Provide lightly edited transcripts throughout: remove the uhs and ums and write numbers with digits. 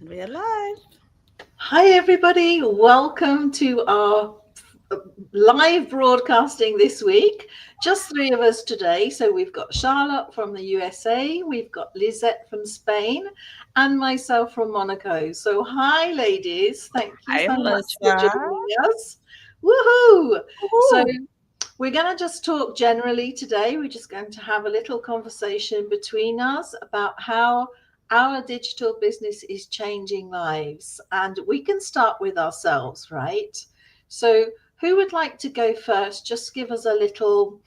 We're live. Hi, everybody. Welcome to our live broadcasting this week. Just three of us today. So we've got Charlotte from the USA, we've got Lisette from Spain, and myself from Monaco. So, hi, ladies. Thank you Hi, so much for Melissa. joining us. Woohoo! So, Woohoo. we're going to just talk generally today. We're just going to have a little conversation between us about how our digital business is changing lives. And we can start with ourselves, right? So, who would like to go first? Just give us a little,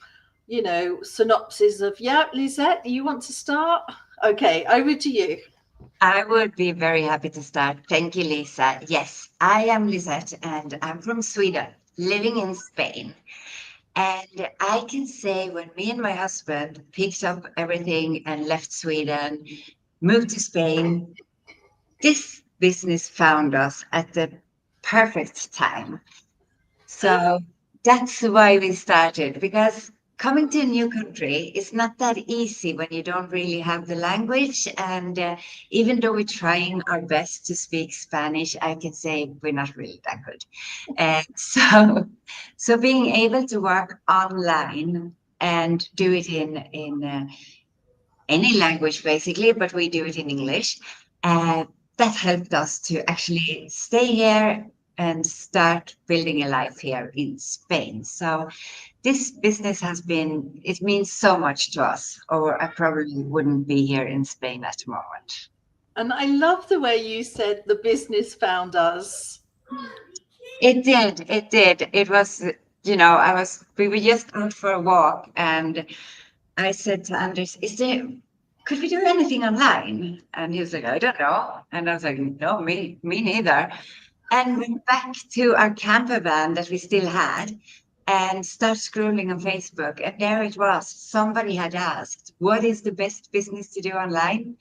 synopsis of, yeah, Lisette, you want to start? Okay, over to you. I would be very happy to start. Thank you, Lisa. Yes, I am Lisette and I'm from Sweden, living in Spain. And I can say when me and my husband picked up everything and left Sweden, moved to Spain, this business found us at the perfect time. So that's why we started because coming to a new country is not that easy when you don't really have the language. And even though we're trying our best to speak Spanish, I can say we're not really that good. And so being able to work online and do it in any language basically, but we do it in English. Uh, that helped us to actually stay here and start building a life here in Spain. So this business it means so much to us, or I probably wouldn't be here in Spain at the moment. And I love the way you said the business found us. It did. It did. It was, we were just out for a walk and I said to Anders, could we do anything online? And he was like, I don't know. And I was like, no, me neither. And went back to our camper van that we still had and start scrolling on Facebook. And there it was. Somebody had asked, what is the best business to do online?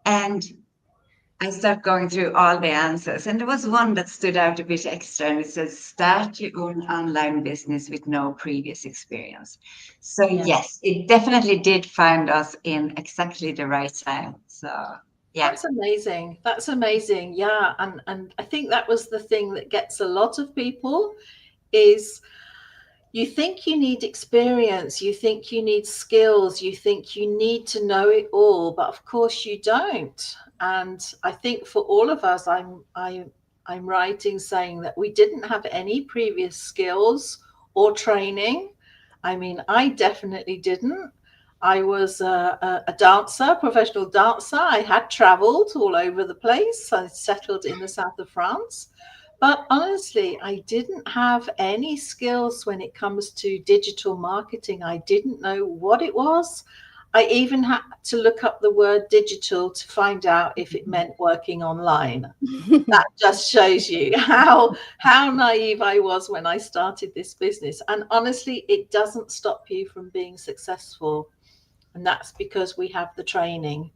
And I start going through all the answers. And there was one that stood out a bit extra. And it says, start your own online business with no previous experience. So, Yeah. yes, it definitely did find us in exactly the right time. So, yeah. That's amazing. That's amazing. Yeah, and I think that was the thing that gets a lot of people is you think you need experience, you think you need skills, you think you need to know it all, but of course you don't. And I think for all of us, I'm right in saying that we didn't have any previous skills or training. I mean, I definitely didn't. I was a dancer, professional dancer. I had traveled all over the place. I settled in the south of France. But honestly, I didn't have any skills when it comes to digital marketing. I didn't know what it was. I even had to look up the word digital to find out if it meant working online. That just shows you how naive I was when I started this business. And honestly, it doesn't stop you from being successful. And that's because we have the training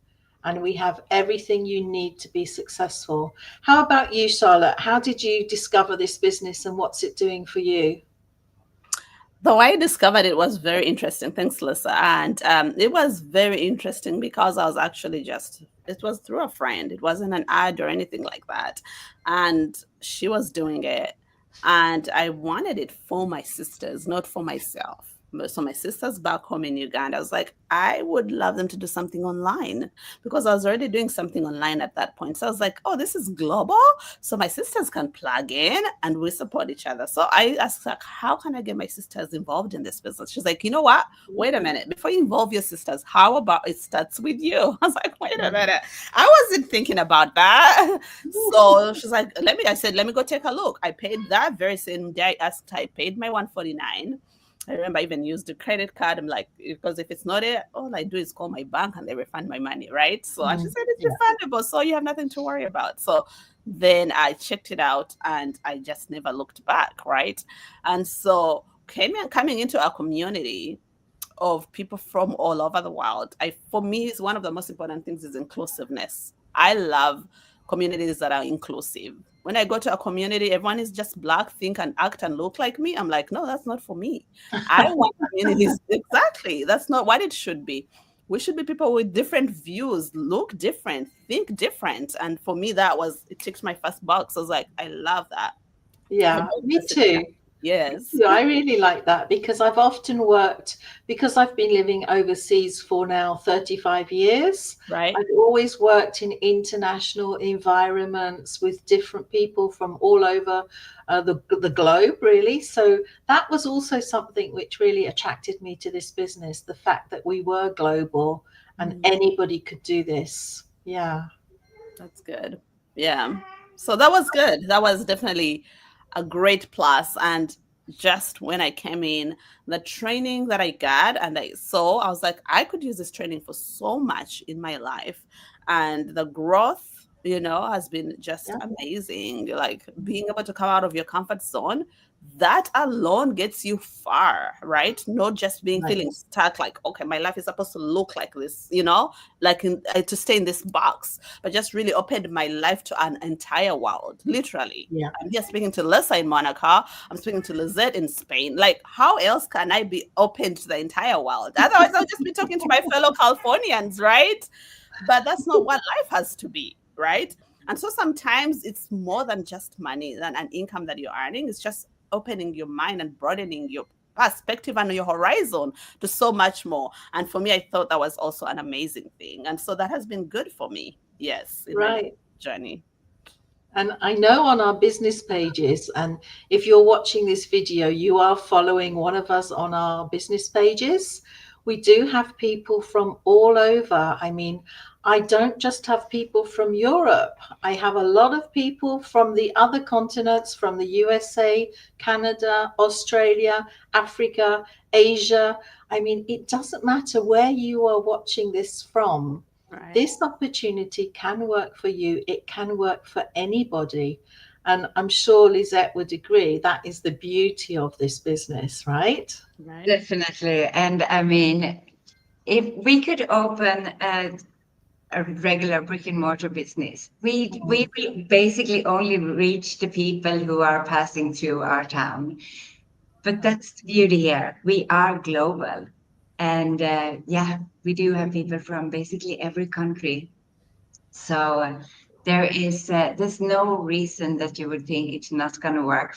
and we have everything you need to be successful. How about you, Charlotte? How did you discover this business and what's it doing for you? The way I discovered it was very interesting. Thanks, Lisa. And it was very interesting because I was actually it was through a friend. It wasn't an ad or anything like that. And she was doing it. And I wanted it for my sisters, not for myself. So my sisters back home in Uganda, I was like, I would love them to do something online because I was already doing something online at that point. So I was like, oh, this is global. So my sisters can plug in and we support each other. So I asked, like, how can I get my sisters involved in this business? She's like, you know what? Wait a minute. Before you involve your sisters, how about it starts with you? I was like, wait a minute. I wasn't thinking about that. So she's like, I said, let me go take a look. I paid that very same day I asked, I paid my 149. I remember I even used the credit card. I'm like, because if it's not it, all I do is call my bank and they refund my money, right? So and she Mm, said it's yeah. refundable, so you have nothing to worry about. So then I checked it out and I just never looked back, right? And so coming into our community of people from all over the world, for me, is one of the most important things is inclusiveness. I love communities that are inclusive. When I go to a community, everyone is just black, think and act and look like me. I'm like, no, that's not for me. I want communities exactly. That's not what it should be. we should be people with different views, look different, think different. And for me, it ticked my first box. I was like, I love that. Yeah, me too. Yes. Yeah, I really like that because I've often worked, because I've been living overseas for now 35 years. Right. I've always worked in international environments with different people from all over the globe, really. So that was also something which really attracted me to this business, the fact that we were global and anybody could do this. Yeah. That's good. Yeah. So that was good. That was definitely a great plus. And just when I came in, the training that I got and I saw, I was like, I could use this training for so much in my life. And the growth, has been just Yeah. amazing. Like being able to come out of your comfort zone, that alone gets you far, right? Not just being Right. feeling stuck, like, okay, my life is supposed to look like this, like to stay in this box, but just really opened my life to an entire world, literally. Yeah. I'm here speaking to Lisa in Monaco. I'm speaking to Lizette in Spain. Like, how else can I be open to the entire world? Otherwise, I'll just be talking to my fellow Californians, right? But that's not what life has to be, right? And so sometimes it's more than just money, than an income that you're earning. It's just opening your mind and broadening your perspective and your horizon to so much more. And for me, I thought that was also an amazing thing. And so that has been good for me. Yes. In my Right. journey. And I know on our business pages, and if you're watching this video, you are following one of us on our business pages. We do have people from all over. I mean, I don't just have people from Europe. I have a lot of people from the other continents, from the USA, Canada, Australia, Africa, Asia. I mean, it doesn't matter where you are watching this from. Right. This opportunity can work for you. It can work for anybody. And I'm sure Lisette would agree that is the beauty of this business, right? Right. Definitely. And I mean, if we could open a regular brick and mortar business, we will basically only reach the people who are passing through our town. But that's the beauty here. We are global. And yeah, we do have people from basically every country. So there's no reason that you would think it's not going to work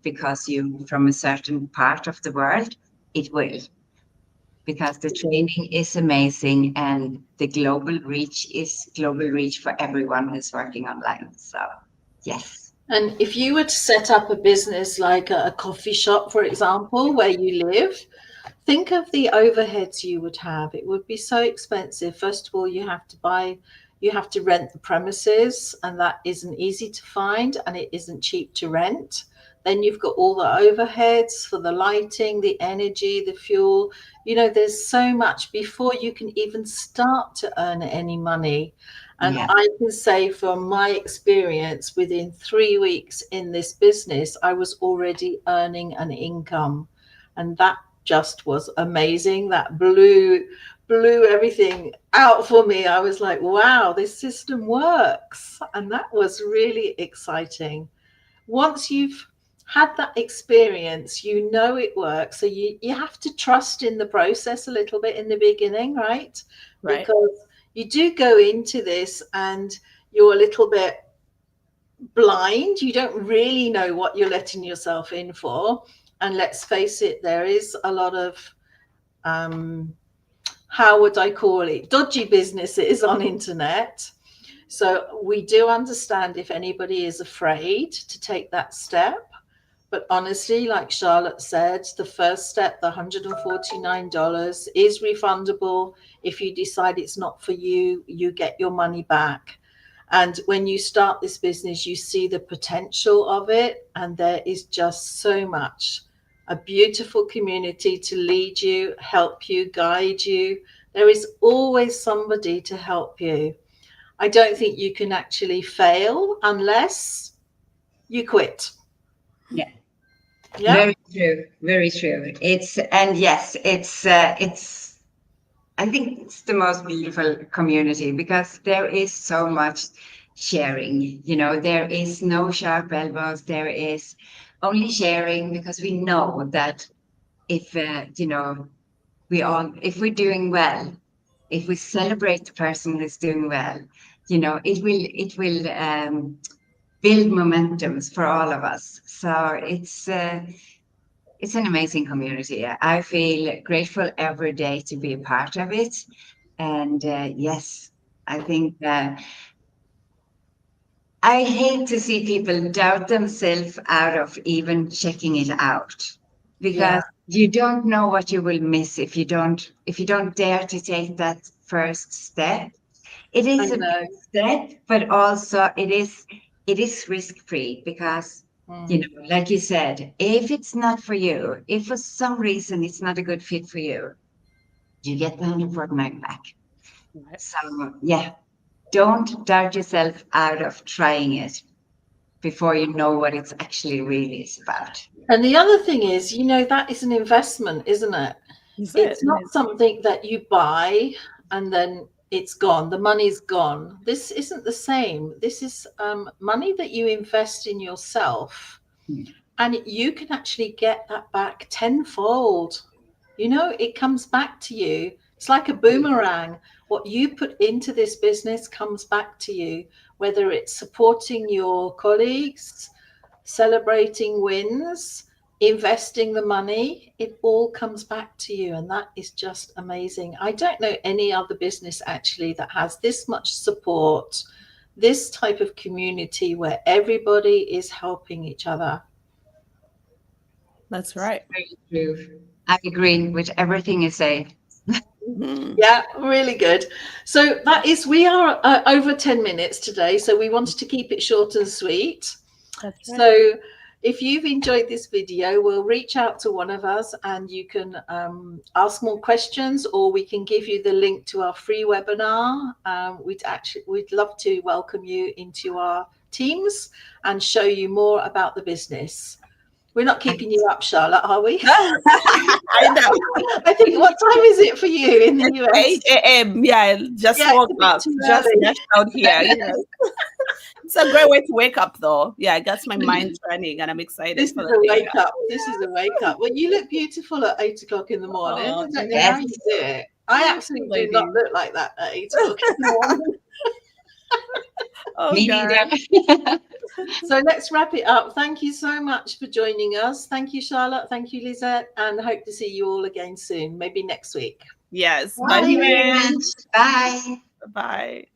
because you from a certain part of the world. It will, because the training is amazing and the global reach is global reach for everyone who's working online. So yes. And if you were to set up a business like a coffee shop, for example, where you live, think of the overheads you would have. It would be so expensive. First of all, you have to rent the premises, and that isn't easy to find and it isn't cheap to rent. Then you've got all the overheads for the lighting, the energy, the fuel. There's so much before you can even start to earn any money. And Yeah. I can say from my experience, within 3 weeks in this business, I was already earning an income. And that just was amazing. That blew everything out for me. I was like, wow, this system works. And that was really exciting. Once you've had that experience, it works. So you have to trust in the process a little bit in the beginning, right? Right. Because you do go into this and you're a little bit blind. You don't really know what you're letting yourself in for. And let's face it, there is a lot of how would I call it, dodgy businesses on internet. So we do understand if anybody is afraid to take that step. But honestly, like Charlotte said, the first step, the $149, is refundable. If you decide it's not for you, you get your money back. And when you start this business, you see the potential of it. And there is just so much. A beautiful community to lead you, help you, guide you. There is always somebody to help you. I don't think you can actually fail unless you quit. Yeah. Yeah. Very true. Very true. It's I think it's the most beautiful community because there is so much sharing. There is no sharp elbows. There is only sharing because we know that if we're doing well, if we celebrate the person who's doing well, you know, it will build momentums for all of us. So it's an amazing community. I feel grateful every day to be a part of it. And yes, I think I hate to see people doubt themselves out of even checking it out, Yeah, because you don't know what you will miss if you don't dare to take that first step. It I is a know. big step, but also it is risk free, because you Mm. know, like you said, if it's not for you, if for some reason it's not a good fit for you, you get the 100 back. Right. So yeah, don't doubt yourself out of trying it before you know what it's actually really is about. And the other thing is, that is an investment, isn't it? Is it? It's not something that you buy and then it's gone. The money's gone. This isn't the same. This is money that you invest in yourself, Mm. and you can actually get that back tenfold. It comes back to you. It's like a boomerang. What you put into this business comes back to you, whether it's supporting your colleagues, celebrating wins, investing the money, it all comes back to you. And that is just amazing. I don't know any other business actually that has this much support, this type of community where everybody is helping each other. That's right. Very true. I agree with everything you say. Mhm. Yeah, really good. So we are over 10 minutes today. So we wanted to keep it short and sweet. That's right. So if you've enjoyed this video, we'll reach out to one of us and you can ask more questions, or we can give you the link to our free webinar. We'd love to welcome you into our teams and show you more about the business. We're not keeping you up, Charlotte, are we? I know. I think, what time is it for you in the US? 8 a.m. Yeah, just Yeah, woke it's a bit up. too Just early. left out here. It's a great way to wake up, though. Yeah, it gets my mind turning, and I'm excited This for is the a day. wake up. This is a wake up. Well, you look beautiful at 8 o'clock in the morning. I Oh, don't thank know how Yes, you do it. I Thank actually you, do not ladies. look like that at 8 o'clock in the morning. Oh, me God. neither. So let's wrap it up. Thank you so much for joining us. Thank you, Charlotte. Thank you, Lisette. And hope to see you all again soon, maybe next week. Yes. Bye Thank for you very now. much. Bye. Bye.